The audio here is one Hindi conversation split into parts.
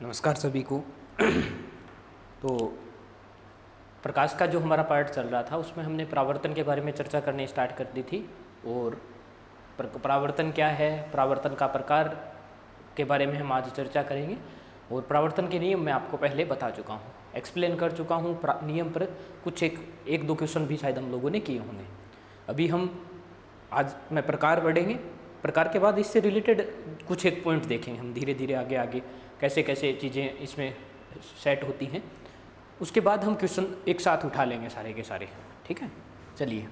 नमस्कार सभी को। तो प्रकाश का जो हमारा पार्ट चल रहा था उसमें हमने परावर्तन के बारे में चर्चा करने स्टार्ट कर दी थी। और परावर्तन क्या है, परावर्तन का प्रकार के बारे में हम आज चर्चा करेंगे। और परावर्तन के नियम मैं आपको पहले बता चुका हूँ, एक्सप्लेन कर चुका हूँ। नियम पर कुछ एक दो क्वेश्चन भी शायद हम लोगों ने किए होंगे। अभी हम आज मैं प्रकार बढ़ेंगे, प्रकार के बाद इससे रिलेटेड कुछ एक पॉइंट देखेंगे हम धीरे धीरे आगे कैसे कैसे चीज़ें इसमें सेट होती हैं। उसके बाद हम क्वेश्चन एक साथ उठा लेंगे सारे के सारे, ठीक है। चलिए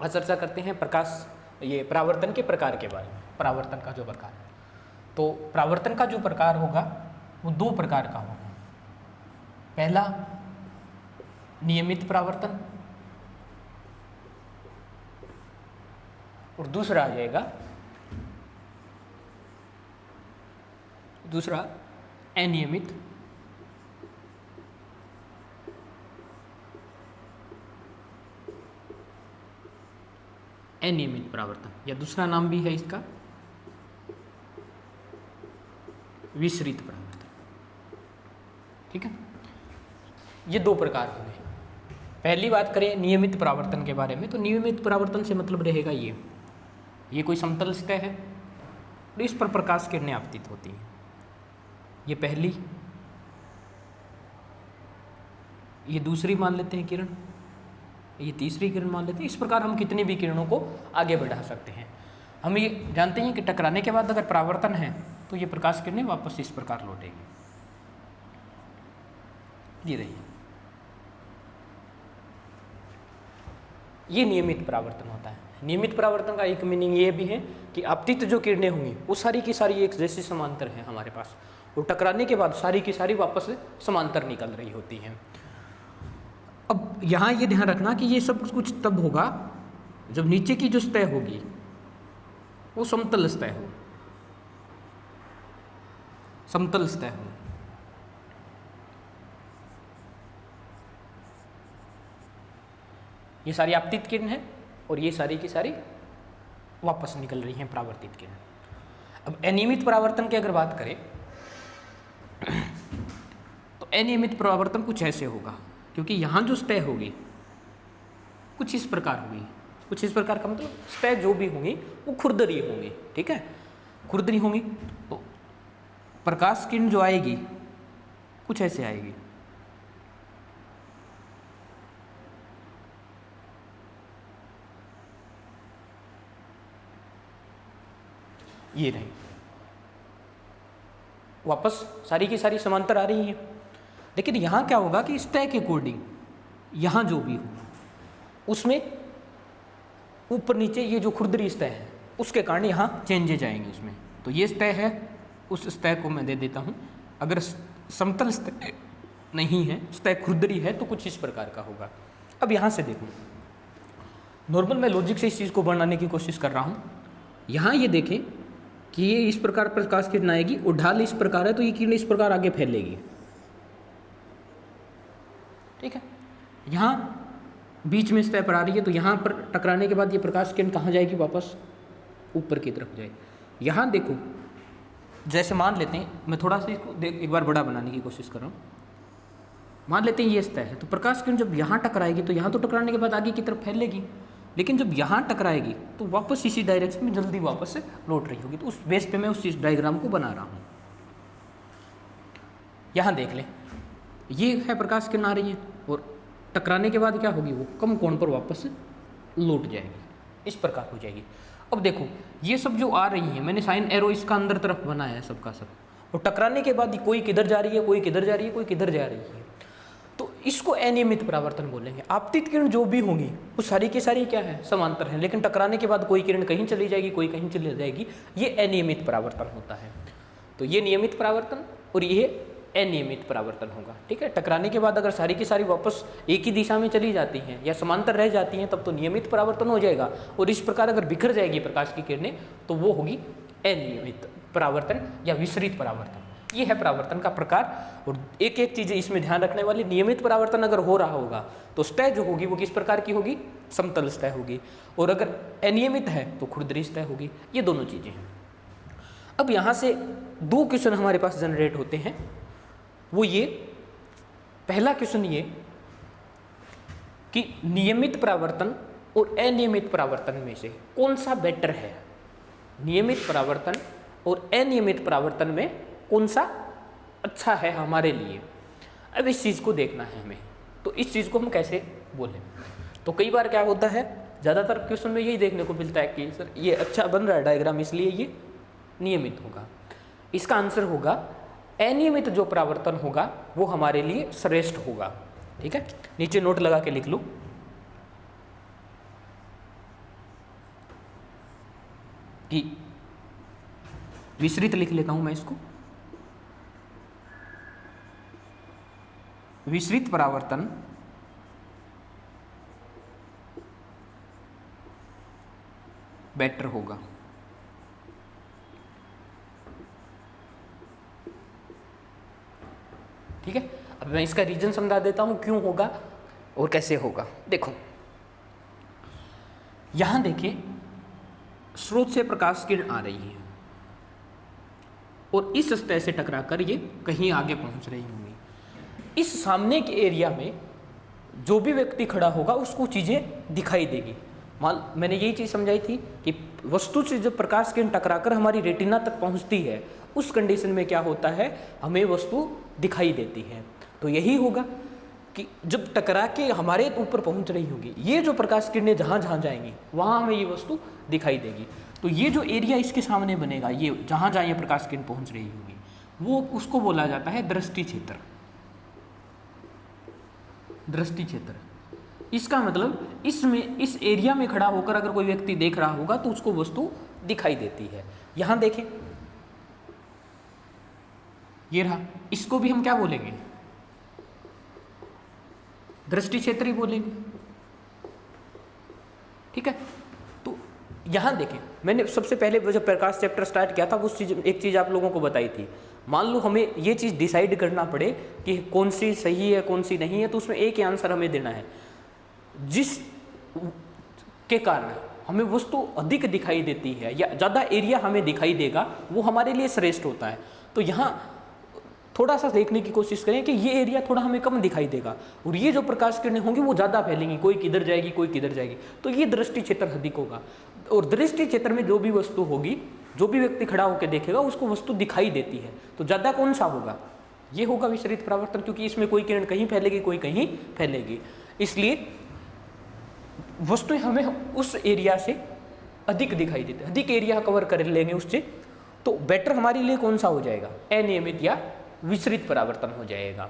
आज चर्चा करते हैं ये परावर्तन के प्रकार के बारे में। परावर्तन का जो प्रकार है, तो परावर्तन का जो प्रकार होगा वो दो प्रकार का होगा। पहला नियमित परावर्तन और दूसरा आ जाएगा अनियमित परावर्तन, या दूसरा नाम भी है इसका विसरित परावर्तन, ठीक है। ये दो प्रकार हुए। पहली बात करें नियमित परावर्तन के बारे में, तो नियमित परावर्तन से मतलब रहेगा ये कोई समतल सतह है और इस पर प्रकाश किरणें आपतित होती हैं। ये पहली, ये दूसरी मान लेते हैं किरण, ये तीसरी किरण मान लेते हैं। इस प्रकार हम कितनी भी किरणों को आगे बढ़ा सकते हैं। हम ये जानते हैं कि टकराने के बाद अगर परावर्तन है तो ये प्रकाश किरणें वापस इस प्रकार लौटेंगी। ये रही, ये नियमित परावर्तन होता है। नियमित परावर्तन का एक मीनिंग ये भी है कि आपतित जो किरणें होंगी वो सारी की सारी एक जैसी समांतर हैं हमारे पास, और टकराने के बाद सारी की सारी वापस समांतर निकल रही होती हैं। अब यहाँ ये ध्यान रखना कि ये सब कुछ तब होगा जब नीचे की जो सतह होगी वो समतल सतह हो, समतल सतह हो। ये सारी आपतित किरण है और ये सारी की सारी वापस निकल रही हैं परावर्तित किरण। अब अनियमित परावर्तन की अगर बात करें तो अनियमित परावर्तन कुछ ऐसे होगा, क्योंकि यहाँ जो सतह होगी कुछ इस प्रकार होगी। कुछ इस प्रकार का मतलब सतह जो भी होंगी वो खुरदरी होंगी, ठीक है, खुरदरी होंगी। तो प्रकाश किरण जो आएगी कुछ ऐसे आएगी। ये रही, वापस सारी की सारी समांतर आ रही हैं। लेकिन यहाँ क्या होगा कि सतह के अकॉर्डिंग यहाँ जो भी हो उसमें ऊपर नीचे ये जो खुरदरी सतह है उसके कारण यहाँ चेंजेज आएंगे उसमें। तो ये सतह है, उस सतह को मैं दे देता हूँ। अगर समतल सतह नहीं है, सतह खुरदरी है, तो कुछ इस प्रकार का होगा। अब यहाँ से देखो, नॉर्मल मैं लॉजिक से इस चीज़ को बनाने की कोशिश कर रहा हूँ। यहाँ ये देखें कि ये इस प्रकार प्रकाश किरण आएगी और ढाल इस प्रकार है, तो ये किरण इस प्रकार आगे फैलेगी, ठीक है। यहाँ बीच में सतह पर आ रही है, तो यहाँ पर टकराने के बाद ये प्रकाश किरण कहाँ जाएगी, वापस ऊपर की तरफ जाएगी। यहाँ देखो, जैसे मान लेते हैं, मैं थोड़ा सा इसको एक बार बड़ा बनाने की कोशिश कर रहा हूँ। मान लेते हैं ये सतह है, तो प्रकाश किरण जब यहाँ टकराएगी तो यहाँ तो टकराने के बाद आगे की तरफ फैलेगी, लेकिन जब यहाँ टकराएगी तो वापस इसी डायरेक्शन में जल्दी वापस से लौट रही होगी। तो उस बेस पे मैं उस डायग्राम को बना रहा हूँ। यहाँ देख लें, ये है प्रकाश किरण आ रही है और टकराने के बाद क्या होगी, वो कम कोण पर वापस लौट जाएगी, इस प्रकार हो जाएगी। अब देखो, ये सब जो आ रही है, मैंने साइन एरो इसका अंदर तरफ बनाया है सबका सब, और टकराने के बाद कोई किधर जा रही है, कोई किधर जा रही है, कोई किधर जा रही है, तो इसको अनियमित परावर्तन बोलेंगे। आपतित किरण जो भी होंगी वो सारी की सारी क्या है, समांतर है, लेकिन टकराने के बाद कोई किरण कहीं चली जाएगी, कोई कहीं चली जाएगी, ये अनियमित परावर्तन होता है। तो ये नियमित परावर्तन और ये अनियमित परावर्तन होगा, ठीक है। टकराने के बाद अगर सारी की सारी वापस एक ही दिशा में चली जाती हैं या समांतर रह जाती हैं तब तो नियमित परावर्तन हो जाएगा, और इस प्रकार अगर बिखर जाएगी प्रकाश की किरणें तो वो होगी अनियमित परावर्तन या विसरित परावर्तन। ये है परावर्तन का प्रकार। और एक एक चीज़ इसमें ध्यान रखने वाली, नियमित परावर्तन अगर हो रहा होगा तो सतह जो होगी वो किस प्रकार की होगी, समतल सतह होगी, और अगर अनियमित है तो खुरदरी सतह होगी। ये दोनों चीज़ें हैं। अब यहाँ से दो क्वेश्चन हमारे पास जनरेट होते हैं। वो ये, पहला क्वेश्चन ये कि नियमित परावर्तन और अनियमित परावर्तन में से कौन सा बेटर है। नियमित परावर्तन और अनियमित परावर्तन में कौन सा अच्छा है हमारे लिए। अब इस चीज़ को देखना है हमें, तो इस चीज़ को हम कैसे बोलें। तो कई बार क्या होता है, ज़्यादातर क्वेश्चन में यही देखने को मिलता है कि सर ये अच्छा बन रहा है डायग्राम, इसलिए ये नियमित होगा। इसका आंसर होगा अनियमित जो परावर्तन होगा वो हमारे लिए श्रेष्ठ होगा। ठीक है, नीचे नोट लगा के लिख लो। कि विसरित लिख लेता हूं मैं इसको, विसरित परावर्तन बेटर होगा। ठीक है, अब मैं इसका रीजन समझा देता हूं क्यों होगा और कैसे होगा। देखो यहां देखिए, स्रोत से प्रकाश किरण आ रही है और इस सतह से टकराकर ये कहीं आगे पहुंच रही होंगी। इस सामने के एरिया में जो भी व्यक्ति खड़ा होगा उसको चीजें दिखाई देगी। मैंने यही चीज समझाई थी कि वस्तु से जब प्रकाश किरण टकराकर हमारी रेटिना तक पहुंचती है, उस कंडीशन में क्या होता है, हमें वस्तु दिखाई देती है। तो यही होगा कि जब टकरा के हमारे ऊपर पहुंच रही होगी, ये जो प्रकाश किरणें जहां जहां जाएंगी वहां हमें ये वस्तु दिखाई देगी। तो ये जो एरिया इसके सामने बनेगा, ये जहां जहां ये प्रकाश किरण पहुंच रही होगी, वो उसको बोला जाता है दृष्टि क्षेत्र। दृष्टि क्षेत्र, इसका मतलब इसमें, इस एरिया में खड़ा होकर अगर कोई व्यक्ति देख रहा होगा तो उसको वस्तु दिखाई देती है। यहां देखें, ये रहा, इसको भी हम क्या बोलेंगे, दृष्टि क्षेत्र ही बोलेंगे। ठीक है, तो यहां देखें, मैंने सबसे पहले जब प्रकाश चैप्टर स्टार्ट किया था उस चीज, एक चीज आप लोगों को बताई थी। मान लो हमें ये चीज डिसाइड करना पड़े कि कौन सी सही है कौन सी नहीं है, तो उसमें एक ही आंसर हमें देना है। जिस के कारण हमें वस्तु अधिक दिखाई देती है या ज़्यादा एरिया हमें दिखाई देगा, वो हमारे लिए श्रेष्ठ होता है। तो यहाँ थोड़ा सा देखने की कोशिश करें कि ये एरिया थोड़ा हमें कम दिखाई देगा और ये जो प्रकाश किरणें होंगी वो ज़्यादा फैलेंगी, कोई किधर जाएगी कोई किधर जाएगी, तो ये दृष्टि क्षेत्र अधिक होगा। और दृष्टि क्षेत्र में जो भी वस्तु होगी, जो भी व्यक्ति खड़ा होकर देखेगा उसको वस्तु दिखाई देती है। तो ज़्यादा कौन सा होगा, ये होगा विसरित परावर्तन, क्योंकि इसमें कोई किरण कहीं फैलेगी कोई कहीं फैलेगी। इसलिए वस्तुएं हमें उस एरिया से अधिक दिखाई देती है, अधिक एरिया कवर कर लेंगे उससे। तो बेटर हमारे लिए कौन सा हो जाएगा, अनियमित या विसरित परावर्तन हो जाएगा।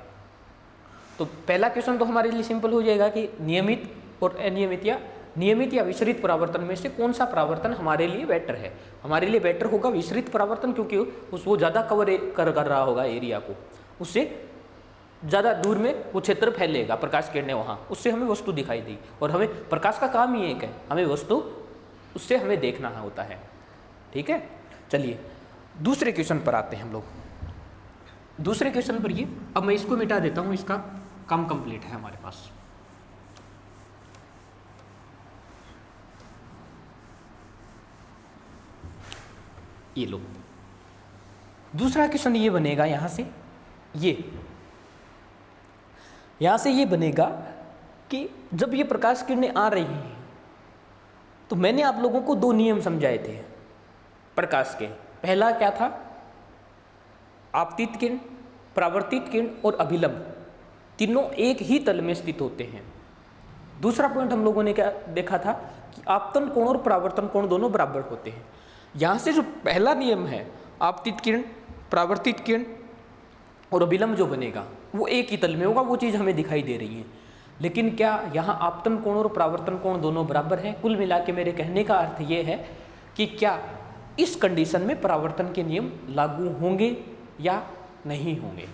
तो पहला क्वेश्चन तो हमारे लिए सिंपल हो जाएगा कि नियमित और अनियमित या नियमित या विसरित परावर्तन में से कौन सा परावर्तन हमारे लिए बेटर है। हमारे लिए बेटर होगा विसरित परावर्तन, क्योंकि वो ज़्यादा कवर कर रहा होगा एरिया को, उससे ज़्यादा दूर में वो क्षेत्र फैलेगा प्रकाश किरणें वहाँ, उससे हमें वस्तु दिखाई देगी। और हमें प्रकाश का काम ही एक है, हमें वस्तु उससे हमें देखना होता है। ठीक है, चलिए दूसरे क्वेश्चन पर आते हैं हम लोग। दूसरे क्वेश्चन पर ये, अब मैं इसको मिटा देता हूँ, इसका काम कंप्लीट है हमारे पास। ये लो, दूसरा क्वेश्चन ये बनेगा, यहां से ये बनेगा कि जब ये प्रकाश किरणें आ रही हैं तो मैंने आप लोगों को दो नियम समझाए थे प्रकाश के। पहला क्या था, आपतित किरण, परावर्तित किरण और अभिलंब, तीनों एक ही तल में स्थित होते हैं। दूसरा पॉइंट हम लोगों ने क्या देखा था कि आपतन कोण और परावर्तन कोण दोनों बराबर होते हैं। यहाँ से जो पहला नियम है, आपतित किरण, परावर्तित किरण और अभिलंब जो बनेगा वो एक ही तल में होगा, वो चीज़ हमें दिखाई दे रही है। लेकिन क्या यहाँ आपतन कोण और परावर्तन कोण दोनों बराबर हैं? कुल मिला के मेरे कहने का अर्थ ये है कि क्या इस कंडीशन में परावर्तन के नियम लागू होंगे या नहीं होंगे।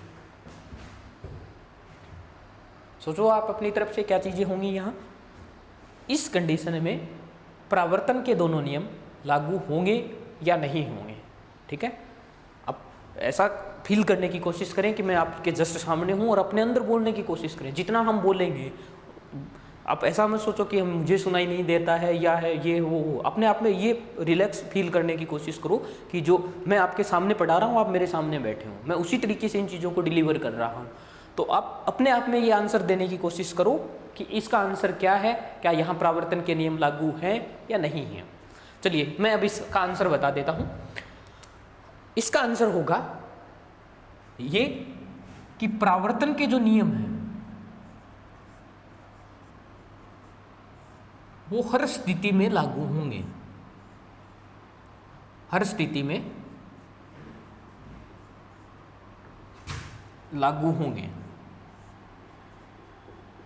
सोचो आप अपनी तरफ से क्या चीज़ें होंगी यहाँ। इस कंडीशन में परावर्तन के दोनों नियम लागू होंगे या नहीं होंगे। ठीक है, अब ऐसा फील करने की कोशिश करें कि मैं आपके जस्ट सामने हूँ और अपने अंदर बोलने की कोशिश करें। जितना हम बोलेंगे, आप ऐसा मत सोचो कि मुझे सुनाई नहीं देता है या है ये वो, अपने आप में ये रिलैक्स फील करने की कोशिश करो कि जो मैं आपके सामने पढ़ा रहा हूँ आप मेरे सामने बैठे हो, मैं उसी तरीके से इन चीज़ों को डिलीवर कर रहा हूँ। तो आप अपने आप में ये आंसर देने की कोशिश करो कि इसका आंसर क्या है, क्या यहाँ परावर्तन के नियम लागू हैं या नहीं है। चलिए मैं अब इसका आंसर बता देता हूँ। इसका आंसर होगा ये कि परावर्तन के जो नियम हैं वो हर स्थिति में लागू होंगे, हर स्थिति में लागू होंगे।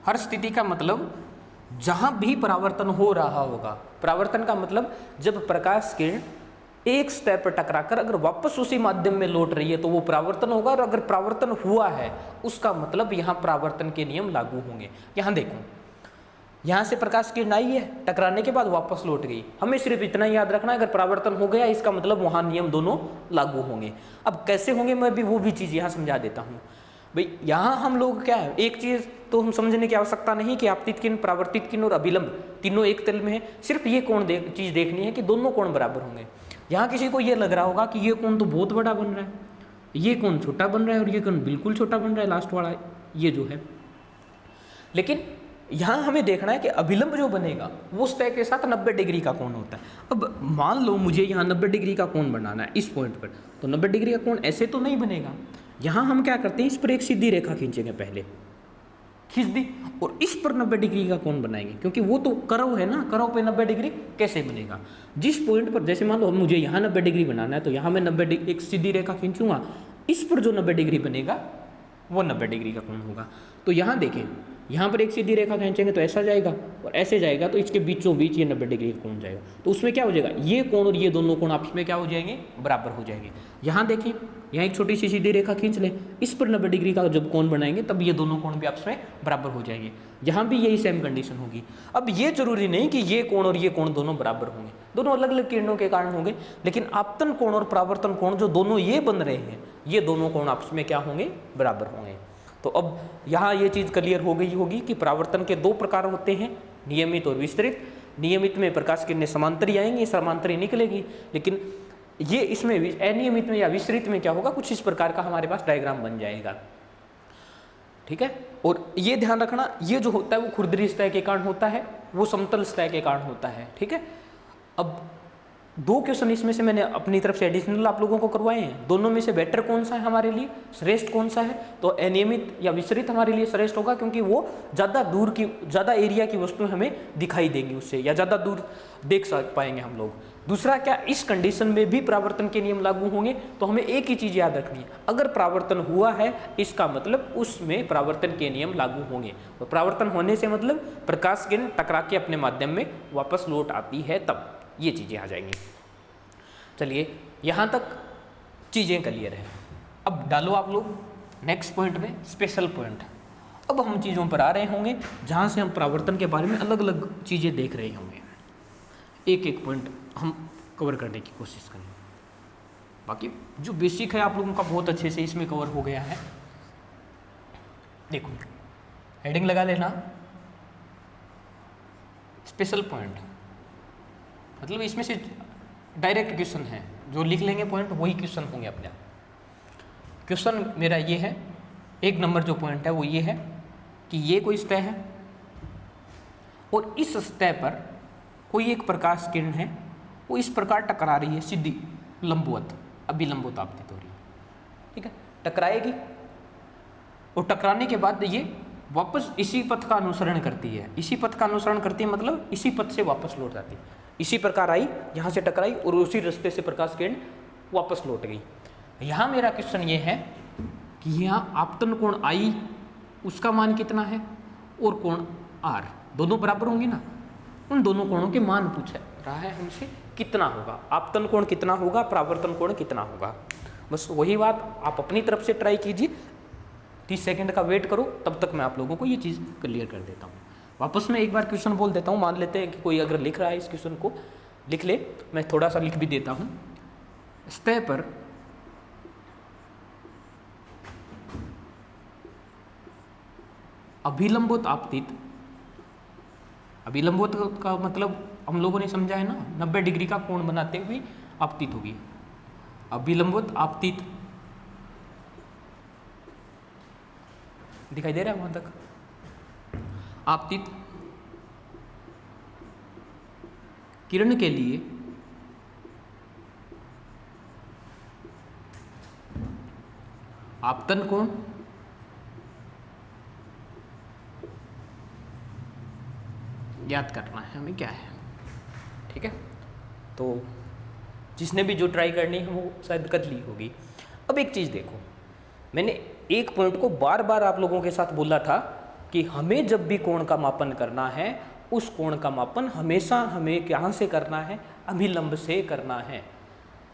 हर स्थिति का मतलब जहां भी परावर्तन हो रहा होगा, परावर्तन का मतलब जब प्रकाश किरण एक सतह पर टकराकर अगर वापस उसी माध्यम में लौट रही है तो वो परावर्तन होगा, और अगर परावर्तन हुआ है उसका मतलब यहां परावर्तन के नियम लागू होंगे। यहां देखो, यहां से प्रकाश किरण आई है, टकराने के बाद वापस लौट गई, हमें सिर्फ इतना याद रखना है अगर परावर्तन हो गया इसका मतलब वहां नियम दोनों लागू होंगे। अब कैसे होंगे मैं भी वो भी चीज़ यहाँ समझा देता हूँ। भाई यहाँ हम लोग क्या है, एक चीज़ तो हम समझने की आवश्यकता नहीं कि आपतित किरण, परावर्तित किरण और अभिलंब तीनों एक तल में है, सिर्फ ये कोण चीज़ देखनी है कि दोनों कोण बराबर होंगे। यहाँ किसी को ये लग रहा होगा कि ये कोण तो बहुत बड़ा बन रहा है, ये कोण छोटा बन रहा है और ये कोण बिल्कुल छोटा बन रहा है, लास्ट वाला ये जो है। लेकिन यहाँ हमें देखना है कि अभिलंब जो बनेगा वो सतह के साथ 90 डिग्री का कोण होता है। अब मान लो मुझे यहाँ 90 डिग्री का कोण बनाना है इस पॉइंट पर, तो 90 डिग्री का कोण ऐसे तो नहीं बनेगा। यहाँ हम क्या करते हैं, इस पर एक सीधी रेखा खींचेंगे, पहले खींच दी और इस पर 90 डिग्री का कोण बनाएंगे, क्योंकि वो तो कर्व है ना, कर्व पे 90 डिग्री कैसे बनेगा। जिस पॉइंट पर, जैसे मान लो मुझे यहाँ 90 डिग्री बनाना है तो यहाँ मैं 90 डिग्री एक सीधी रेखा खींचूंगा, इस पर जो 90 डिग्री बनेगा वो 90 डिग्री का कोण होगा। तो यहाँ देखें, यहाँ पर एक सीधी रेखा खींचेंगे तो ऐसा जाएगा और ऐसे जाएगा, तो इसके बीचों बीच ये 90 डिग्री का कोण जाएगा। तो उसमें क्या हो जाएगा, ये कोण और ये दोनों कोण आपस में क्या हो जाएंगे, बराबर हो जाएंगे। यहाँ देखें, यहाँ एक छोटी सी सीधी रेखा खींच लें, इस पर 90 डिग्री का जब कोण बनाएंगे तब ये दोनों कोण भी आपस में बराबर हो जाएंगे। यहाँ भी यही सेम कंडीशन होगी। अब ये जरूरी नहीं कि ये कोण और ये कोण दोनों बराबर होंगे, दोनों अलग अलग किरणों के कारण होंगे, लेकिन आपतन कोण और परावर्तन कोण जो दोनों ये बन रहे हैं, ये दोनों कोण आपस में क्या होंगे, बराबर होंगे। तो अब यहाँ ये चीज़ क्लियर हो गई होगी कि परावर्तन के दो प्रकार होते हैं, नियमित और विस्तृत। नियमित में प्रकाश किरणें समांतरी आएंगी, समांतरी निकलेगी, लेकिन ये इसमें अनियमित में या विस्तृत में क्या होगा, कुछ इस प्रकार का हमारे पास डायग्राम बन जाएगा। ठीक है, और ये ध्यान रखना, ये जो होता है वो खुरदरी सतह के कारण होता है, वो समतल सतह के कारण होता है। ठीक है, अब दो क्वेश्चन इसमें से मैंने अपनी तरफ से एडिशनल आप लोगों को करवाए हैं, दोनों में से बेटर कौन सा है हमारे लिए, श्रेष्ठ कौन सा है, तो अनियमित या विस्तृत हमारे लिए श्रेष्ठ होगा, क्योंकि वो ज़्यादा दूर की, ज़्यादा एरिया की वस्तुएं हमें दिखाई देंगी उससे, या ज़्यादा दूर देख पाएंगे हम लोग। दूसरा क्या, इस कंडीशन में भी परावर्तन के नियम लागू होंगे, तो हमें एक ही चीज़ याद रखनी है, अगर परावर्तन हुआ है इसका मतलब उसमें परावर्तन के नियम लागू होंगे, और परावर्तन होने से मतलब प्रकाश किरण टकरा के अपने माध्यम में वापस लौट आती है, तब ये चीज़ें आ जाएंगी। चलिए यहाँ तक चीज़ें क्लियर है। अब डालो आप लोग नेक्स्ट पॉइंट में, स्पेशल पॉइंट। अब हम चीज़ों पर आ रहे होंगे जहाँ से हम परावर्तन के बारे में अलग अलग चीज़ें देख रहे होंगे, एक एक पॉइंट हम कवर करने की कोशिश करें। बाकी जो बेसिक है आप लोगों का बहुत अच्छे से इसमें कवर हो गया है। देखो हेडिंग लगा लेना, स्पेशल पॉइंट, मतलब इसमें से डायरेक्ट क्वेश्चन है, जो लिख लेंगे पॉइंट वही क्वेश्चन होंगे अपने आप। क्वेश्चन मेरा ये है, एक नंबर जो पॉइंट है वो ये है कि ये कोई सतह है और इस सतह पर कोई एक प्रकाश किरण है, वो इस प्रकार टकरा रही है, सीधी लंबवत, अभिलंबवत आपतित हो रही है। ठीक है, टकराएगी और टकराने के बाद ये वापस इसी पथ का अनुसरण करती है, इसी पथ का अनुसरण करती है मतलब इसी पथ से वापस लौट जाती है। इसी प्रकार आई, यहाँ से टकराई और उसी रास्ते से प्रकाश किरण वापस लौट गई। यहाँ मेरा क्वेश्चन ये है कि यहाँ आपतन कोण आई उसका मान कितना है और कोण आर दोनों बराबर होंगे ना, उन दोनोों कोणों के मान पूछा रहा है हमसे, कितना होगा आपतन कोण, कितना होगा परावर्तन कोण, कितना होगा। बस वही बात आप अपनी तरफ से ट्राई कीजिए, 30 सेकंड का वेट करो, तब तक मैं आप लोगों को ये चीज़ क्लियर कर देता हूँ। वापस मैं एक बार क्वेश्चन बोल देता हूँ, मान लेते हैं कि कोई अगर लिख रहा है इस क्वेश्चन को लिख ले, मैं थोड़ा सा लिख भी देता हूँ। सतह पर अभिलंबवत आपतित अभी लंबवत का मतलब हम लोगों ने समझा है ना, 90 डिग्री का कोण बनाते हुए आपतित होगी। अभी लंबवत आपतित दिखाई दे रहा है वहां तक? आपतित किरण के लिए आपतन कोण याद करना है हमें क्या है, ठीक है। तो जिसने भी जो ट्राई करनी है वो शायद कर ली होगी। अब एक चीज़ देखो, मैंने एक पॉइंट को बार बार आप लोगों के साथ बोला था कि हमें जब भी कोण का मापन करना है, उस कोण का मापन हमेशा हमें कहाँ से करना है? अभिलंब से करना है,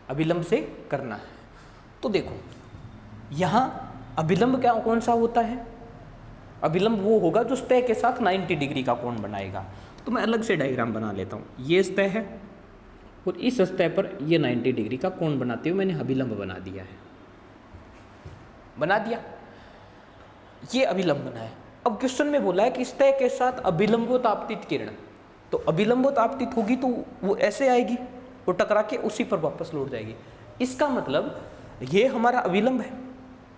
अभिलंब से करना है। तो देखो यहाँ अभिलंब क्या कौन सा होता है? अभिलंब वो होगा जो सतह के साथ 90 डिग्री का कोण बनाएगा। तो मैं अलग से डायग्राम बना लेता हूँ। ये सतह है और इस सतह पर ये 90 डिग्री का कोण बनाते हुए मैंने अभिलंब बना दिया है, बना दिया, ये अभिलंब बना है। अब क्वेश्चन में बोला है कि सतह के साथ अभिलंबोत आपतित किरण, तो अभिलंबोत आपतित होगी तो वो ऐसे आएगी, वो टकरा के उसी पर वापस लौट जाएगी। इसका मतलब ये हमारा अभिलंब है,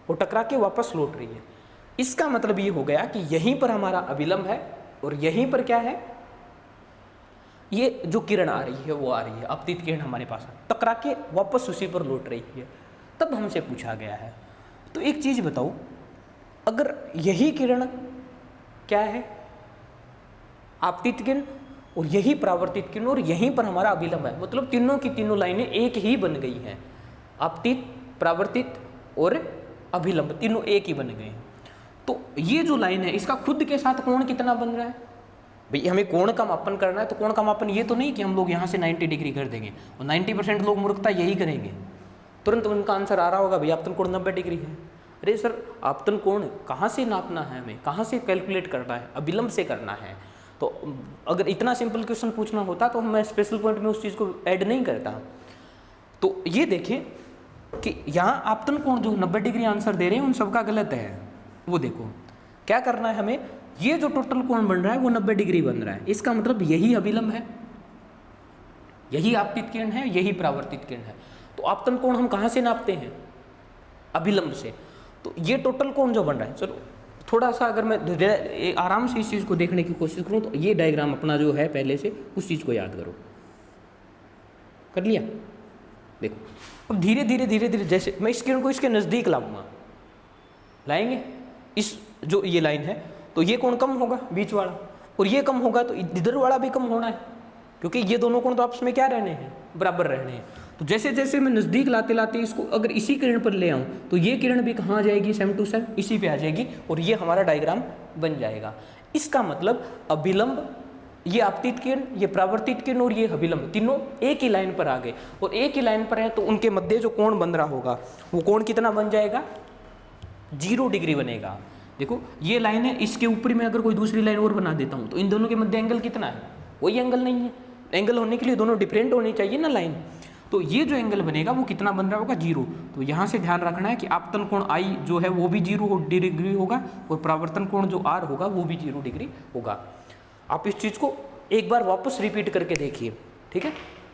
वो टकरा के वापस लौट रही है। इसका मतलब ये हो गया कि यहीं पर हमारा अभिलंब है और यहीं पर क्या है? ये जो किरण आ रही है वो आ रही है, आपतित किरण हमारे पास टकरा के वापस उसी पर लौट रही है। तब हमसे पूछा गया है, तो एक चीज बताओ, अगर यही किरण क्या है? आपतित किरण, और यही परावर्तित किरण, और यहीं पर हमारा अभिलंब है, मतलब तीनों की तीनों लाइनें एक ही बन गई हैं। आपतित, परावर्तित और अभिलंब तीनों एक ही बन गए हैं। तो ये जो लाइन है इसका खुद के साथ कोण कितना बन रहा है? भाई हमें कोण का मापन करना है, तो कोण का मापन ये तो नहीं कि हम लोग यहाँ से 90 डिग्री कर देंगे और 90% लोग मूर्खता यही करेंगे, तुरंत उनका आंसर आ रहा होगा भाई आपतन कोण 90 डिग्री है। अरे सर, आपतन कोण कहाँ से नापना है, हमें कहाँ से कैलकुलेट करना है? अभिलंब से करना है। तो अगर इतना सिंपल क्वेश्चन पूछना होता तो मैं स्पेशल पॉइंट में उस चीज़ को ऐड नहीं करता। तो ये देखें कि यहाँ आपतन कोण जो 90 डिग्री आंसर दे रहे हैं उन सबका गलत है। वो देखो क्या करना है हमें, ये जो टोटल कोण बन रहा है वो 90 डिग्री बन रहा है। इसका मतलब यही अभिलंब है, यही आपतित किरण है, यही परावर्तित किरण है। तो आपतन कोण हम कहाँ से नापते हैं? अभिलंब से। तो ये टोटल कोण जो बन रहा है, चलो थोड़ा सा अगर मैं आराम से इस चीज़ को देखने की कोशिश करूँ तो ये डायग्राम अपना जो है पहले से उस चीज़ को याद करो। कर लिया? देखो अब धीरे धीरे धीरे धीरे जैसे मैं इस किरण को इसके नज़दीक लाऊंगा, लाएंगे इस जो ये लाइन है, तो ये कोण कम होगा बीच वाला, और ये कम होगा तो इधर वाला भी कम होना है, क्योंकि ये दोनों कोण तो आपस में क्या रहने हैं? बराबर रहने हैं। तो जैसे जैसे मैं नज़दीक लाते लाते इसको अगर इसी किरण पर ले आऊँ तो ये किरण भी कहाँ आ जाएगी? सेम टू सेम इसी पे आ जाएगी और ये हमारा डायग्राम बन जाएगा। इसका मतलब अभिलंब, ये आपतित किरण, ये परावर्तित किरण और ये अभिलंब तीनों एक ही लाइन पर आ गए, और एक ही लाइन पर है तो उनके मध्य जो कोण बन रहा होगा वो कोण कितना बन जाएगा? 0 डिग्री बनेगा। देखो ये लाइन है, इसके ऊपर में अगर कोई दूसरी लाइन और बना देता हूँ तो इन दोनों के मध्य एंगल कितना है? कोई एंगल नहीं है। एंगल होने के लिए दोनों डिफरेंट होनी चाहिए ना लाइन। तो ये जो एंगल बनेगा वो कितना बन रहा होगा? 0। तो यहाँ से ध्यान रखना है कि आपतन कोण I जो है वो भी 0 डिग्री होगा और परावर्तन कोण जो R होगा वो भी 0 डिग्री होगा। आप इस चीज़ को एक बार वापस रिपीट करके देखिए, ठीक है।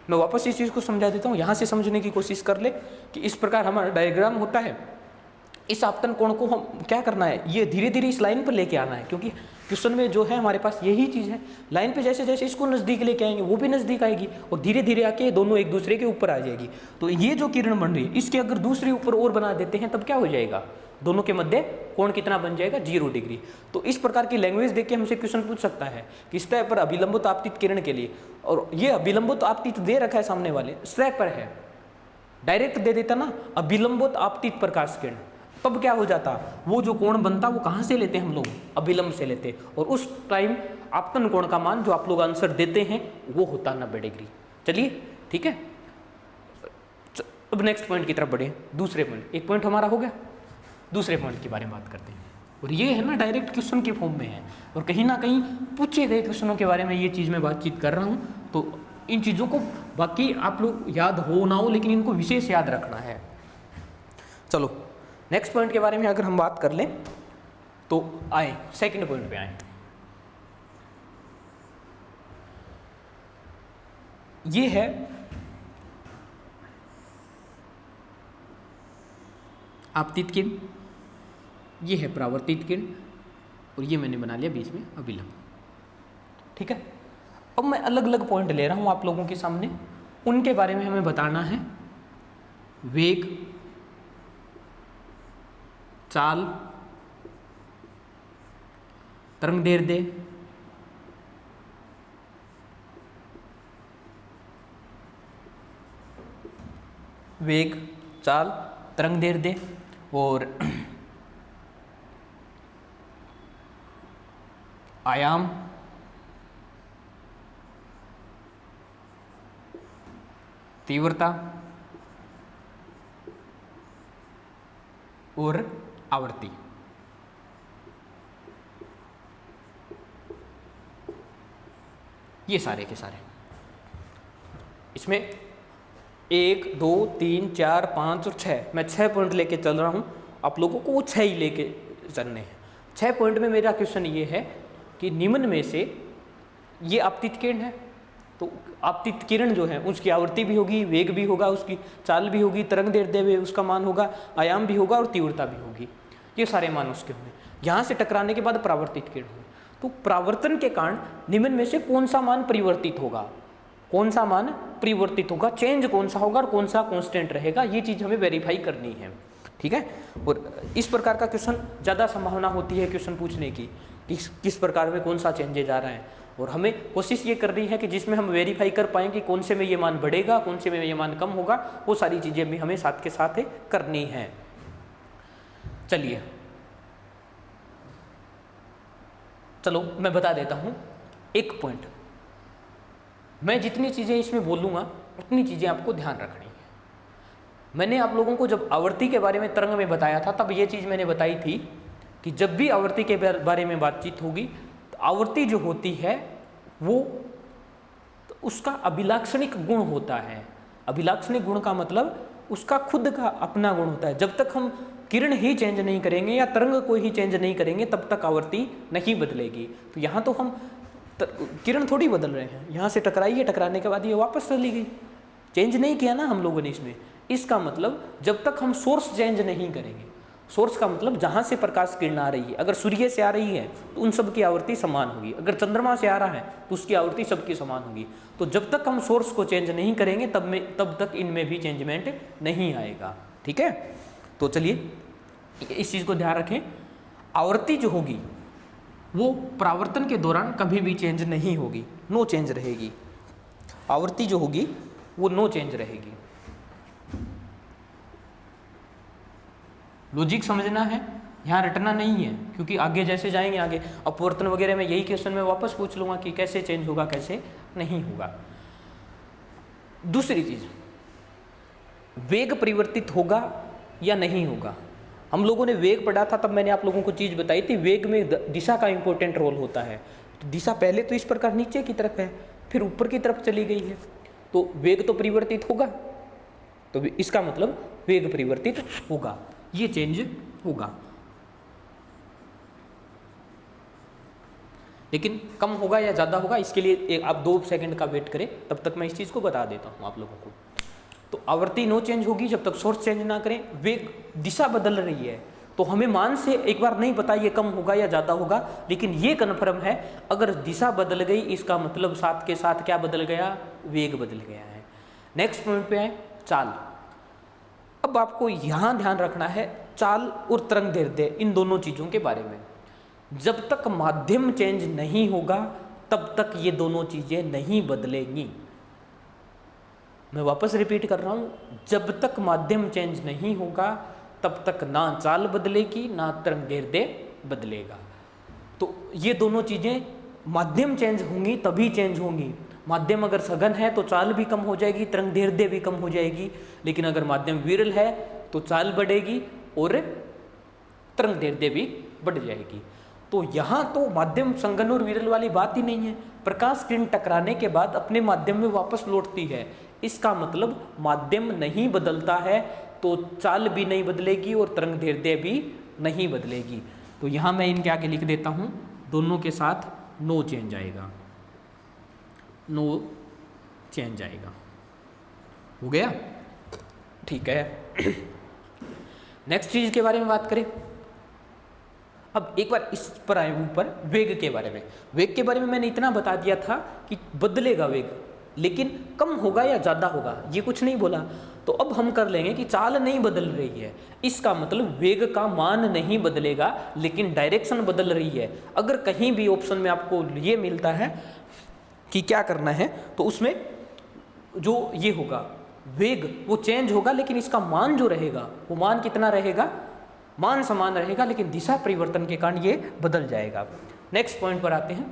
मैं वापस इस चीज़ को समझा देता हूँ, यहाँ से समझने की कोशिश कर ले कि इस प्रकार हमारा डायग्राम होता है। इस आपतन कोण को हम क्या करना है? ये धीरे धीरे इस लाइन पर लेके आना है, क्योंकि क्वेश्चन में जो है हमारे पास यही चीज़ है। लाइन पे जैसे जैसे इसको नज़दीक लेके आएंगे वो भी नज़दीक आएगी और धीरे धीरे आके दोनों एक दूसरे के ऊपर आ जाएगी। तो ये जो किरण बन रही है इसके अगर दूसरे ऊपर और बना देते हैं तब क्या हो जाएगा? दोनों के मध्य कोण कितना बन जाएगा? 0 डिग्री। तो इस प्रकार की लैंग्वेज देख के हमसे क्वेश्चन पूछ सकता है कि सतह पर अभिलंबित आपतित किरण के लिए, और ये अभिलंबित आपतित दे रखा है सामने वाले, सतह पर है, डायरेक्ट दे देता ना अभिलंबित आपतित प्रकाश किरण, तब क्या हो जाता? वो जो कोण बनता वो कहाँ से लेते हैं हम लोग? अभिलंब से लेते, और उस टाइम आपतन कोण का मान जो आप लोग आंसर देते हैं वो होता 90 डिग्री। चलिए ठीक है, अब नेक्स्ट पॉइंट की तरफ बढ़े। दूसरे पॉइंट, एक पॉइंट हमारा हो गया, दूसरे पॉइंट के बारे में बात करते हैं। और ये है ना डायरेक्ट क्वेश्चन के फॉर्म में है, और कहीं ना कहीं पूछे गए क्वेश्चनों के बारे में ये चीज़ मैं बातचीत कर रहा हूँ। तो इन चीज़ों को बाकी आप लोग याद हो ना हो, लेकिन इनको विशेष याद रखना है। चलो नेक्स्ट पॉइंट के बारे में अगर हम बात कर लें तो आए सेकंड पॉइंट पे आए। ये है आपतित किरण, ये है परावर्तित किरण, और ये मैंने बना लिया बीच में अभिलंब। ठीक है, अब मैं अलग अलग पॉइंट ले रहा हूं आप लोगों के सामने, उनके बारे में हमें बताना है। वेग, चाल, तरंगदैर्ध्य, वेग, चाल, तरंगदैर्ध्य और आयाम, तीव्रता और आवृत्ति। ये सारे के सारे इसमें 1, 2, 3, 4, 5 और 6, मैं 6 पॉइंट लेके चल रहा हूँ, आप लोगों को वो 6 ही लेके चलने हैं। 6 पॉइंट में मेरा क्वेश्चन ये है कि निम्न में से ये आपतित किरण है, तो आपतित किरण जो है उसकी आवृत्ति भी होगी, वेग भी होगा, उसकी चाल भी होगी, तरंगदैर्ध्य भी उसका मान होगा, आयाम भी होगा और तीव्रता भी होगी। ये सारे मान उसके होंगे। यहाँ से टकराने के बाद परावर्तित किरण होगी, तो परावर्तन के कारण निम्न में से कौन सा मान परिवर्तित होगा, कौन सा मान परिवर्तित होगा, चेंज कौन सा होगा और कौन सा कांस्टेंट रहेगा, ये चीज़ हमें वेरीफाई करनी है। ठीक है, और इस प्रकार का क्वेश्चन ज़्यादा संभावना होती है क्वेश्चन पूछने की, किस प्रकार में कौन सा चेंजेज आ रहा है, और हमें कोशिश ये करनी है कि जिसमें हम वेरीफाई कर पाएँ कि कौन से में ये मान बढ़ेगा, कौन से में ये मान कम होगा, वो सारी चीज़ें भी हमें साथ के साथ करनी है। चलिए, चलो मैं बता देता हूँ एक पॉइंट। मैं जितनी चीज़ें इसमें बोलूँगा उतनी चीज़ें आपको ध्यान रखनी है। मैंने आप लोगों को जब आवृत्ति के बारे में, तरंग में बताया था, तब ये चीज़ मैंने बताई थी कि जब भी आवृत्ति के बारे में बातचीत होगी तो आवृत्ति जो होती है वो तो उसका अभिलाक्षणिक गुण होता है। अभिलाक्षणिक गुण का मतलब उसका खुद का अपना गुण होता है। जब तक हम किरण ही चेंज नहीं करेंगे या तरंग को ही चेंज नहीं करेंगे तब तक आवृत्ति नहीं बदलेगी। तो यहाँ तो हम किरण थोड़ी बदल रहे हैं, यहाँ से टकराई है, टकराने के बाद ये वापस चली गई, चेंज नहीं किया ना हम लोगों ने इसमें। इसका मतलब जब तक हम सोर्स चेंज नहीं करेंगे, सोर्स का मतलब जहाँ से प्रकाश किरण आ रही है, अगर सूर्य से आ रही है तो उन सब की आवृत्ति समान होगी, अगर चंद्रमा से आ रहा है तो उसकी आवृत्ति सबकी समान होगी। तो जब तक हम सोर्स को चेंज नहीं करेंगे तब तक इनमें भी चेंजमेंट नहीं आएगा। ठीक है, तो चलिए इस चीज़ को ध्यान रखें। आवृत्ति जो होगी वो परावर्तन के दौरान कभी भी चेंज नहीं होगी, नो चेंज रहेगी। आवृत्ति जो होगी वो नो चेंज रहेगी। लॉजिक समझना है, यहाँ रटना नहीं है, क्योंकि आगे जैसे जाएंगे आगे अपवर्तन वगैरह में यही क्वेश्चन मैं वापस पूछ लूँगा कि कैसे चेंज होगा कैसे नहीं होगा। दूसरी चीज़, वेग परिवर्तित होगा या नहीं होगा। हम लोगों ने वेग पढ़ा था, तब मैंने आप लोगों को चीज़ बताई थी, वेग में दिशा का इंपॉर्टेंट रोल होता है। तो दिशा पहले तो इस प्रकार नीचे की तरफ है, फिर ऊपर की तरफ चली गई है, तो वेग तो परिवर्तित होगा, तो इसका मतलब वेग परिवर्तित होगा, ये चेंज होगा। लेकिन कम होगा या ज़्यादा होगा, इसके लिए आप 2 सेकंड का वेट करें, तब तक मैं इस चीज़ को बता देता हूँ आप लोगों को। तो आवृत्ति नो चेंज होगी जब तक सोर्स चेंज ना करें। वेग, दिशा बदल रही है तो हमें मान से एक बार नहीं पता ये कम होगा या ज़्यादा होगा, लेकिन ये कन्फर्म है अगर दिशा बदल गई इसका मतलब साथ के साथ क्या बदल गया, वेग बदल गया है। नेक्स्ट पॉइंट पे आए, चाल। अब आपको यहाँ ध्यान रखना है चाल और तरंगदैर्ध्य, इन दोनों चीज़ों के बारे में। जब तक माध्यम चेंज नहीं होगा तब तक ये दोनों चीज़ें नहीं बदलेंगी। मैं वापस रिपीट कर रहा हूँ, जब तक माध्यम चेंज नहीं होगा तब तक ना चाल बदलेगी ना तरंगदैर्ध्य बदलेगा। तो ये दोनों चीज़ें माध्यम चेंज होंगी तभी चेंज होंगी। माध्यम अगर सघन है तो चाल भी कम हो जाएगी, तरंगदैर्ध्य भी कम हो जाएगी, लेकिन अगर माध्यम विरल है तो चाल बढ़ेगी और तरंगदैर्ध्य भी बढ़ जाएगी। तो यहाँ तो माध्यम संघन और विरल वाली बात ही नहीं है। प्रकाश किरण टकराने के बाद अपने माध्यम में वापस लौटती है, इसका मतलब माध्यम नहीं बदलता है तो चाल भी नहीं बदलेगी और तरंगदैर्ध्य भी नहीं बदलेगी। तो यहाँ मैं इनके आगे लिख देता हूँ, दोनों के साथ नो चेंज आएगा, नो चेंज आएगा। हो गया, ठीक है। नेक्स्ट चीज के बारे में बात करें। अब एक बार इस पर आए ऊपर वेग के बारे में। वेग के बारे में मैंने इतना बता दिया था कि बदलेगा वेग, लेकिन कम होगा या ज़्यादा होगा ये कुछ नहीं बोला। तो अब हम कर लेंगे कि चाल नहीं बदल रही है, इसका मतलब वेग का मान नहीं बदलेगा लेकिन डायरेक्शन बदल रही है। अगर कहीं भी ऑप्शन में आपको ये मिलता है कि क्या करना है, तो उसमें जो ये होगा वेग वो चेंज होगा, लेकिन इसका मान जो रहेगा वो मान कितना रहेगा, मान समान रहेगा, लेकिन दिशा परिवर्तन के कारण ये बदल जाएगा। नेक्स्ट पॉइंट पर आते हैं,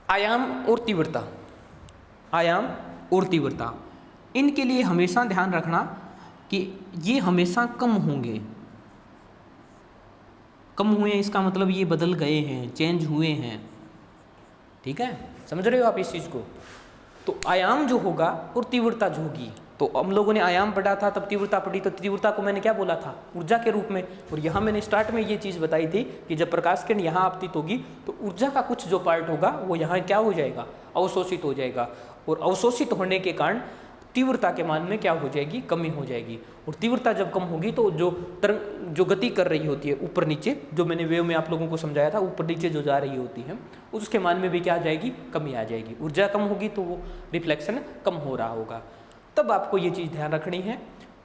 आयाम और तीव्रता। आयाम और तीव्रता, इनके लिए हमेशा ध्यान रखना कि ये हमेशा कम होंगे। कम हुए इसका मतलब ये बदल गए हैं, चेंज हुए हैं, ठीक है, समझ रहे हो आप इस चीज़ को। तो आयाम जो होगा और तीव्रता जो होगी, तो हम लोगों ने आयाम पढ़ा था तब तीव्रता पढ़ी, तो तीव्रता को मैंने क्या बोला था, ऊर्जा के रूप में। और यहाँ मैंने स्टार्ट में ये चीज़ बताई थी कि जब प्रकाश किरण यहाँ आपतित होगी तो ऊर्जा का कुछ जो पार्ट होगा वो यहाँ क्या हो जाएगा, अवशोषित हो जाएगा। और अवशोषित होने के कारण तीव्रता के मान में क्या हो जाएगी, कमी हो जाएगी। और तीव्रता जब कम होगी तो जो तरंग जो गति कर रही होती है ऊपर नीचे, जो मैंने वेव में आप लोगों को समझाया था, ऊपर नीचे जो जा रही होती है उसके मान में भी क्या आ जाएगी, कमी आ जाएगी। ऊर्जा कम होगी तो वो रिफ्लेक्शन कम हो रहा होगा। तब आपको ये चीज़ ध्यान रखनी है,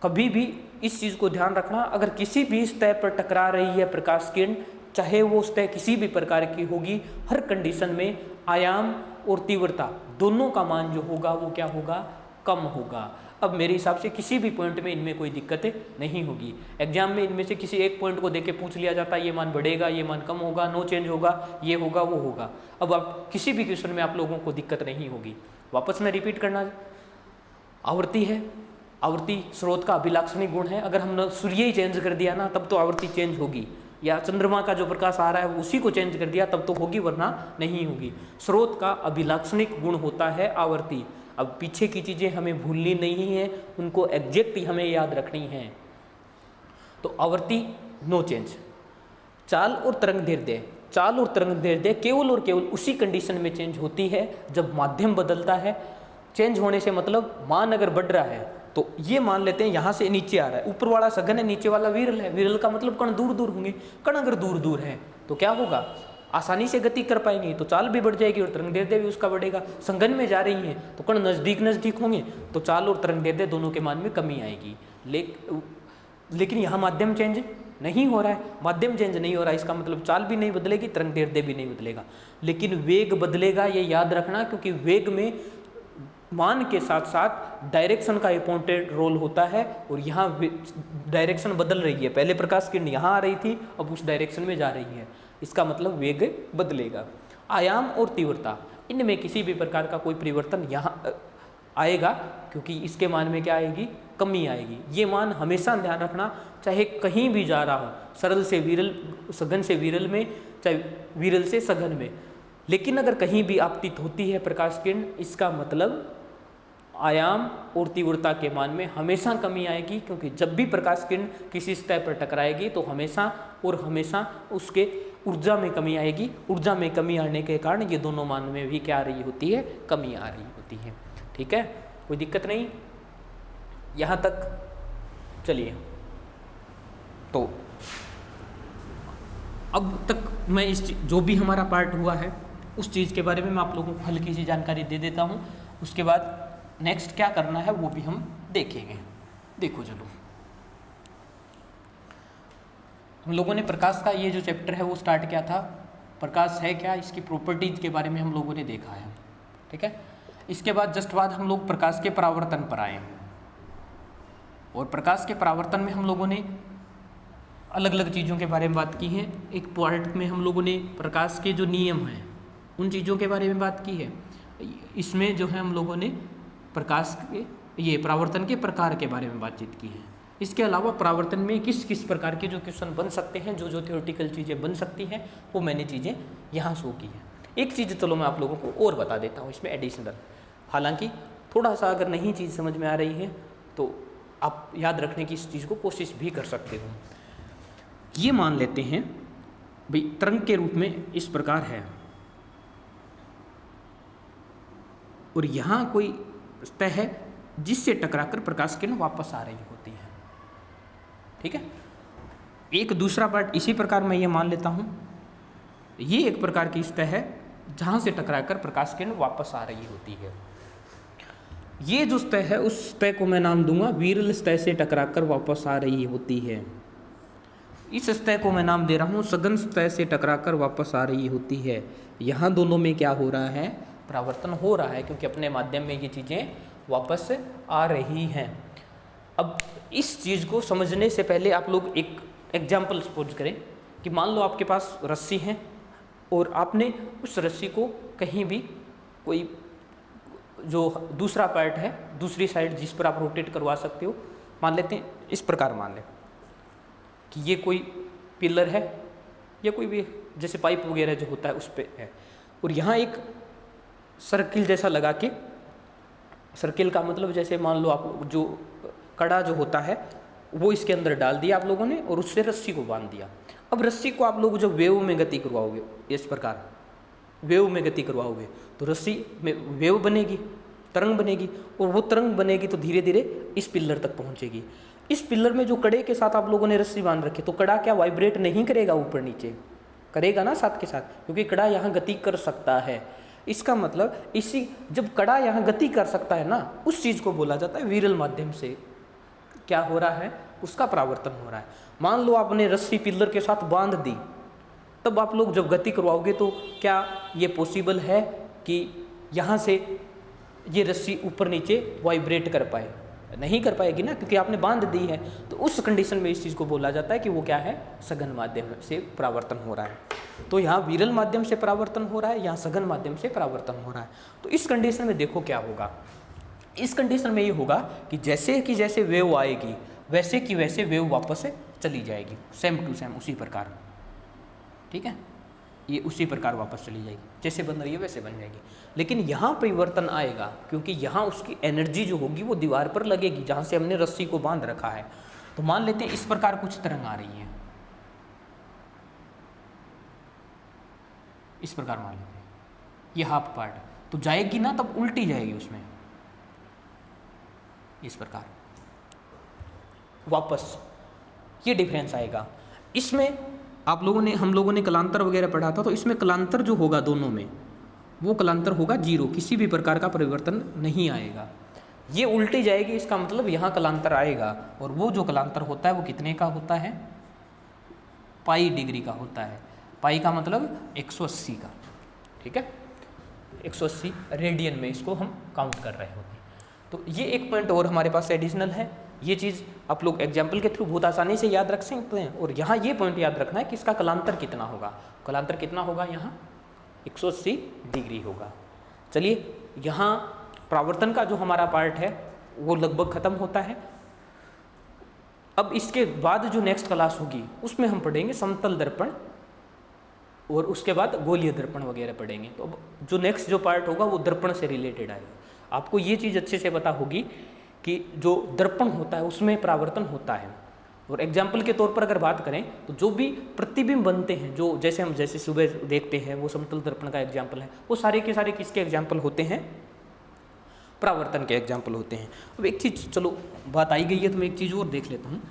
कभी भी इस चीज़ को ध्यान रखना, अगर किसी भी सतह पर टकरा रही है प्रकाश किरण, चाहे वो सतह किसी भी प्रकार की होगी, हर कंडीशन में आयाम और तीव्रता दोनों का मान जो होगा वो क्या होगा, कम होगा। अब मेरे हिसाब से किसी भी पॉइंट में इनमें कोई दिक्कतें नहीं होगी। एग्जाम में इनमें से किसी एक पॉइंट को देख के पूछ लिया जाता है ये मान बढ़ेगा, ये मान कम होगा, नो चेंज होगा, ये होगा, वो होगा। अब आप किसी भी क्वेश्चन में आप लोगों को दिक्कत नहीं होगी। वापस मैं रिपीट करना, आवृत्ति है, आवृत्ति स्रोत का अभिलाक्षणिक गुण है। अगर हमने सूर्य ही चेंज कर दिया ना तब तो आवृत्ति चेंज होगी, या चंद्रमा का जो प्रकाश आ रहा है उसी को चेंज कर दिया तब तो होगी, वरना नहीं होगी। स्रोत का अभिलाक्षणिक गुण होता है आवृत्ति। अब पीछे की चीज़ें हमें भूलनी नहीं है, उनको एग्जैक्ट हमें याद रखनी है। तो आवृत्ति नो चेंज। चाल और तरंग दैर्ध्य, चाल और तरंग दैर्ध्य केवल और केवल उसी कंडीशन में चेंज होती है जब माध्यम बदलता है। चेंज होने से मतलब मान अगर बढ़ रहा है तो ये मान लेते हैं यहाँ से नीचे आ रहा है, ऊपर वाला सघन है, नीचे वाला विरल है। विरल का मतलब कण दूर दूर होंगे, कण अगर दूर दूर है तो क्या होगा, आसानी से गति कर पाएंगे तो चाल भी बढ़ जाएगी और तरंग दैर्ध्य भी उसका बढ़ेगा। संगन में जा रही है तो कण नज़दीक नज़दीक होंगे तो चाल और तरंग दैर्ध्य दोनों के मान में कमी आएगी। लेकिन यहाँ माध्यम चेंज नहीं हो रहा है, माध्यम चेंज नहीं हो रहा है, इसका मतलब चाल भी नहीं बदलेगी, तरंग दैर्ध्य भी नहीं बदलेगा, लेकिन वेग बदलेगा, ये याद रखना। क्योंकि वेग में मान के साथ साथ डायरेक्शन का इंपॉर्टेंट रोल होता है, और यहाँ डायरेक्शन बदल रही है। पहले प्रकाश किरण यहाँ आ रही थी, अब उस डायरेक्शन में जा रही है, इसका मतलब वेग बदलेगा। आयाम और तीव्रता, इनमें किसी भी प्रकार का कोई परिवर्तन यहाँ आएगा, क्योंकि इसके मान में क्या आएगी, कमी आएगी। ये मान हमेशा ध्यान रखना, चाहे कहीं भी जा रहा हो, सरल से विरल, सघन से विरल में, चाहे विरल से सघन में, लेकिन अगर कहीं भी आपतित होती है प्रकाश किरण, इसका मतलब आयाम और तीव्रता के मान में हमेशा कमी आएगी। क्योंकि जब भी प्रकाश किरण किसी सतह पर टकराएगी तो हमेशा और हमेशा उसके ऊर्जा में कमी आएगी। ऊर्जा में कमी आने के कारण ये दोनों मान में भी क्या आ रही होती है, कमी आ रही होती है। ठीक है, कोई दिक्कत नहीं यहाँ तक। चलिए, तो अब तक मैं इस जो भी हमारा पार्ट हुआ है उस चीज़ के बारे में मैं आप लोगों को हल्की सी जानकारी दे देता हूँ। उसके बाद नेक्स्ट क्या करना है वो भी हम देखेंगे। देखो चलो, हम लोगों ने प्रकाश का ये जो चैप्टर है वो स्टार्ट किया था, प्रकाश है क्या, इसकी प्रॉपर्टीज के बारे में हम लोगों ने देखा है। ठीक है, इसके बाद जस्ट बाद हम लोग प्रकाश के परावर्तन पर आए, और प्रकाश के परावर्तन में हम लोगों ने अलग अलग चीज़ों के बारे में बात की है। एक पार्ट में हम लोगों ने प्रकाश के जो नियम हैं उन चीज़ों के बारे में बात की है। इसमें जो है हम लोगों ने प्रकाश के ये परावर्तन के प्रकार के बारे में बातचीत की है। इसके अलावा परावर्तन में किस किस प्रकार के जो क्वेश्चन बन सकते हैं, जो जो थ्योरेटिकल चीज़ें बन सकती हैं, वो मैंने चीज़ें यहाँ शो की है। एक चीज़ चलो मैं आप लोगों को और बता देता हूँ इसमें एडिशनल, हालांकि थोड़ा सा अगर नहीं चीज़ समझ में आ रही है तो आप याद रखने की इस चीज़ को कोशिश भी कर सकते हो। ये मान लेते हैं भाई तरंग के रूप में इस प्रकार है, और यहाँ कोई सतह है जिससे टकराकर प्रकाश किरण वापस आ रही होती है। ठीक है, एक दूसरा पार्ट इसी प्रकार मैं ये मान लेता हूँ, ये एक प्रकार की सतह है जहाँ से टकराकर प्रकाश किरण वापस आ रही होती है। ये जो सतह है उस सतह को मैं नाम दूंगा विरल सतह से टकराकर वापस आ रही होती है। इस सतह को मैं नाम दे रहा हूँ सघन सतह से टकराकर वापस आ रही होती है। यहाँ दोनों में क्या हो रहा है, परावर्तन हो रहा है, क्योंकि अपने माध्यम में ये चीज़ें वापस आ रही हैं। अब इस चीज़ को समझने से पहले आप लोग एक एग्जाम्पल सपोज करें कि मान लो आपके पास रस्सी है और आपने उस रस्सी को कहीं भी कोई जो दूसरा पार्ट है, दूसरी साइड जिस पर आप रोटेट करवा सकते हो, मान लेते हैं इस प्रकार मान लें कि ये कोई पिलर है या कोई भी जैसे पाइप वगैरह जो होता है उस पर है, और यहाँ एक सर्किल जैसा लगा के, सर्किल का मतलब जैसे मान लो आप जो कड़ा जो होता है वो इसके अंदर डाल दिया आप लोगों ने और उससे रस्सी को बांध दिया। अब रस्सी को आप लोग जब वेव में गति करवाओगे, इस प्रकार वेव में गति करवाओगे तो रस्सी में वेव बनेगी, तरंग बनेगी, और वो तरंग बनेगी तो धीरे धीरे इस पिलर तक पहुंचेगी। इस पिलर में जो कड़े के साथ आप लोगों ने रस्सी बांध रखी, तो कड़ा क्या वाइब्रेट नहीं करेगा, ऊपर नीचे करेगा ना साथ के साथ, क्योंकि कड़ा यहाँ गति कर सकता है। इसका मतलब इसी जब कड़ा यहाँ गति कर सकता है ना, उस चीज़ को बोला जाता है विरल माध्यम से क्या हो रहा है, उसका परावर्तन हो रहा है। मान लो आपने रस्सी पिलर के साथ बांध दी, तब आप लोग जब गति करवाओगे तो क्या ये पॉसिबल है कि यहाँ से ये रस्सी ऊपर नीचे वाइब्रेट कर पाए? नहीं कर पाएगी ना, क्योंकि आपने बांध दी है। तो उस कंडीशन में इस चीज़ को बोला जाता है कि वो क्या है, सघन माध्यम से परावर्तन हो रहा है। तो यहाँ विरल माध्यम से परावर्तन हो रहा है, यहाँ सघन माध्यम से परावर्तन हो रहा है। तो इस कंडीशन में देखो क्या होगा, इस कंडीशन में ये होगा कि जैसे वेव आएगी वैसे की वैसे वेव वापस चली जाएगी, सेम टू सेम उसी प्रकार। ठीक है, ये उसी प्रकार वापस चली जाएगी, जैसे बन रही है वैसे बन जाएगी। लेकिन यहाँ परिवर्तन आएगा, क्योंकि यहाँ उसकी एनर्जी जो होगी वो दीवार पर लगेगी जहाँ से हमने रस्सी को बांध रखा है। तो मान लेते हैं इस प्रकार कुछ तरंग आ रही है, इस प्रकार मान लेते हैं ये हाफ पार्ट, तो जाएगी ना तब उल्टी जाएगी उसमें, इस प्रकार वापस, ये डिफरेंस आएगा। इसमें आप लोगों ने, हम लोगों ने कलांतर वगैरह पढ़ा था, तो इसमें कलांतर जो होगा दोनों में, वो कलांतर होगा जीरो, किसी भी प्रकार का परिवर्तन नहीं आएगा। ये उल्टी जाएगी, इसका मतलब यहाँ कलांतर आएगा, और वो जो कलांतर होता है वो कितने का होता है, पाई डिग्री का होता है। पाई का मतलब 180 का। ठीक है, 180 रेडियन में इसको हम काउंट कर रहे होते हैं। तो ये एक पॉइंट और हमारे पास एडिशनल है, ये चीज़ आप लोग एग्जाम्पल के थ्रू बहुत आसानी से याद रख सकते हैं। और यहाँ ये पॉइंट याद रखना है कि इसका कलांतर कितना होगा, कलांतर कितना होगा, यहाँ 180 डिग्री होगा। चलिए, यहाँ परावर्तन का जो हमारा पार्ट है वो लगभग ख़त्म होता है। अब इसके बाद जो नेक्स्ट क्लास होगी उसमें हम पढ़ेंगे समतल दर्पण, और उसके बाद गोलीय दर्पण वगैरह पढ़ेंगे। तो अब जो नेक्स्ट जो पार्ट होगा वो दर्पण से रिलेटेड आएगा। आपको ये चीज़ अच्छे से पता होगी कि जो दर्पण होता है उसमें परावर्तन होता है। और एग्जाम्पल के तौर पर अगर बात करें तो जो भी प्रतिबिंब बनते हैं, जो जैसे हम जैसे सुबह देखते हैं वो समतल दर्पण का एग्जाम्पल है, वो सारे के सारे किसके एग्जाम्पल होते हैं, परावर्तन के एग्जाम्पल होते हैं। अब एक चीज़, चलो बात आई गई है तो मैं एक चीज़ और देख लेता हूँ।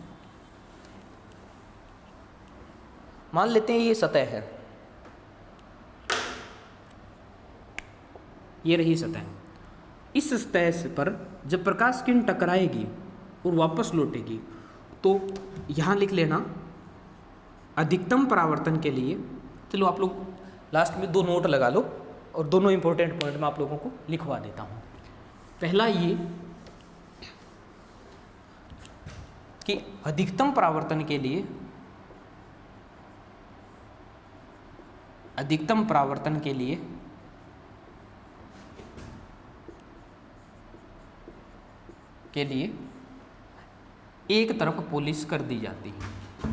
मान लेते हैं ये सतह है, ये रही सतह। इस सतह पर जब प्रकाश किरण टकराएगी और वापस लौटेगी तो यहाँ लिख लेना अधिकतम परावर्तन के लिए, चलो आप लोग लास्ट में 2 नोट लगा लो और दोनों इंपॉर्टेंट पॉइंट मैं आप लोगों को लिखवा देता हूँ। पहला ये कि अधिकतम परावर्तन के लिए, अधिकतम परावर्तन के लिए एक तरफ पॉलिश कर दी जाती है।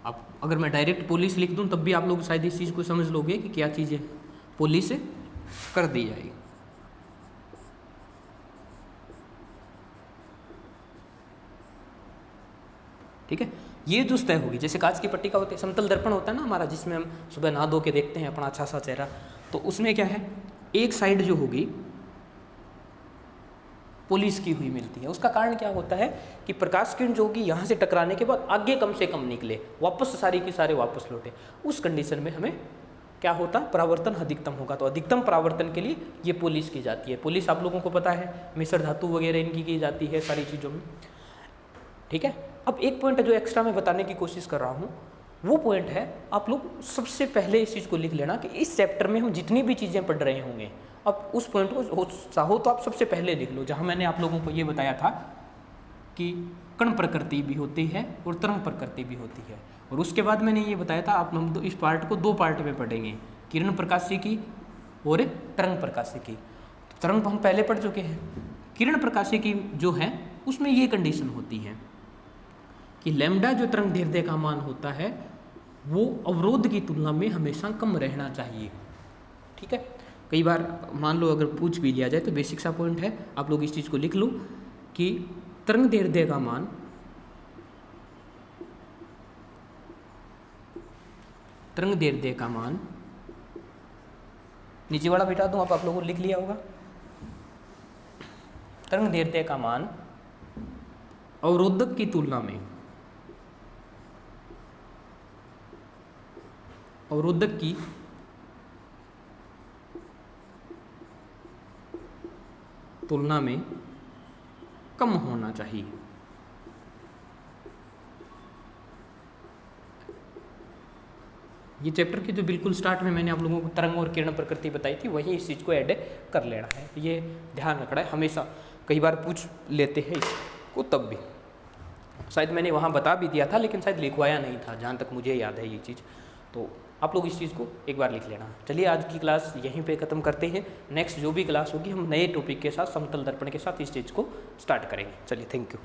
अब अगर मैं डायरेक्ट पॉलिश लिख दूं तब भी आप लोग शायद इस चीज़ को समझ लोगे कि क्या चीज़ है, पॉलिश कर दी जाएगी। ठीक है, ये जो सतह होगी, जैसे कांच की पट्टी का होता है, समतल दर्पण होता है ना हमारा, जिसमें हम सुबह नहा धो के देखते हैं अपना अच्छा सा चेहरा, तो उसमें क्या है, एक साइड जो होगी पुलिस की हुई मिलती है। उसका कारण क्या होता है कि प्रकाश किरण जो होगी यहाँ से टकराने के बाद आगे कम से कम निकले, वापस सारी की सारे वापस लौटे। उस कंडीशन में हमें क्या होता है, परावर्तन अधिकतम होगा। तो अधिकतम परावर्तन के लिए ये पुलिस की जाती है। पुलिस आप लोगों को पता है मिश्र धातु वगैरह इनकी की जाती है सारी चीज़ों में, ठीक है। अब एक पॉइंट जो एक्स्ट्रा मैं बताने की कोशिश कर रहा हूँ, वो पॉइंट है, आप लोग सबसे पहले इस चीज़ को लिख लेना कि इस चैप्टर में हम जितनी भी चीज़ें पढ़ रहे होंगे, अब उस पॉइंट को चाहो तो आप सबसे पहले लिख लो, जहाँ मैंने आप लोगों को ये बताया था कि कण प्रकृति भी होती है और तरंग प्रकृति भी होती है। और उसके बाद मैंने ये बताया था आप हम इस पार्ट को 2 पार्ट में पढ़ेंगे, किरण प्रकाशिकी और तरंग प्रकाशिकी। तरंग हम पहले पढ़ चुके हैं। किरण प्रकाशिकी जो है उसमें ये कंडीशन होती है कि लैम्डा जो तरंग दैर्ध्य का मान होता है वो अवरोध की तुलना में हमेशा कम रहना चाहिए, ठीक है। कई बार मान लो अगर पूछ भी लिया जाए तो बेसिक सा पॉइंट है, आप लोग इस चीज़ को लिख लो कि तरंग दैर्ध्य का मान नीचे वाला बिठा दूं, आप लोगों को लिख लिया होगा। तरंग दैर्ध्य का मान अवरोधक की तुलना में कम होना चाहिए। ये चैप्टर के जो बिल्कुल स्टार्ट में मैंने आप लोगों को तरंग और किरण प्रकृति बताई थी, वही इस चीज़ को ऐड कर लेना है, ये ध्यान रखना है हमेशा। कई बार पूछ लेते हैं इसको, तब भी शायद मैंने वहाँ बता भी दिया था, लेकिन शायद लिखवाया नहीं था, जहाँ तक मुझे याद है ये चीज़। तो आप लोग इस चीज़ को एक बार लिख लेना। चलिए आज की क्लास यहीं पे ख़त्म करते हैं। नेक्स्ट जो भी क्लास होगी हम नए टॉपिक के साथ, समतल दर्पण के साथ इस चीज़ को स्टार्ट करेंगे। चलिए, थैंक यू।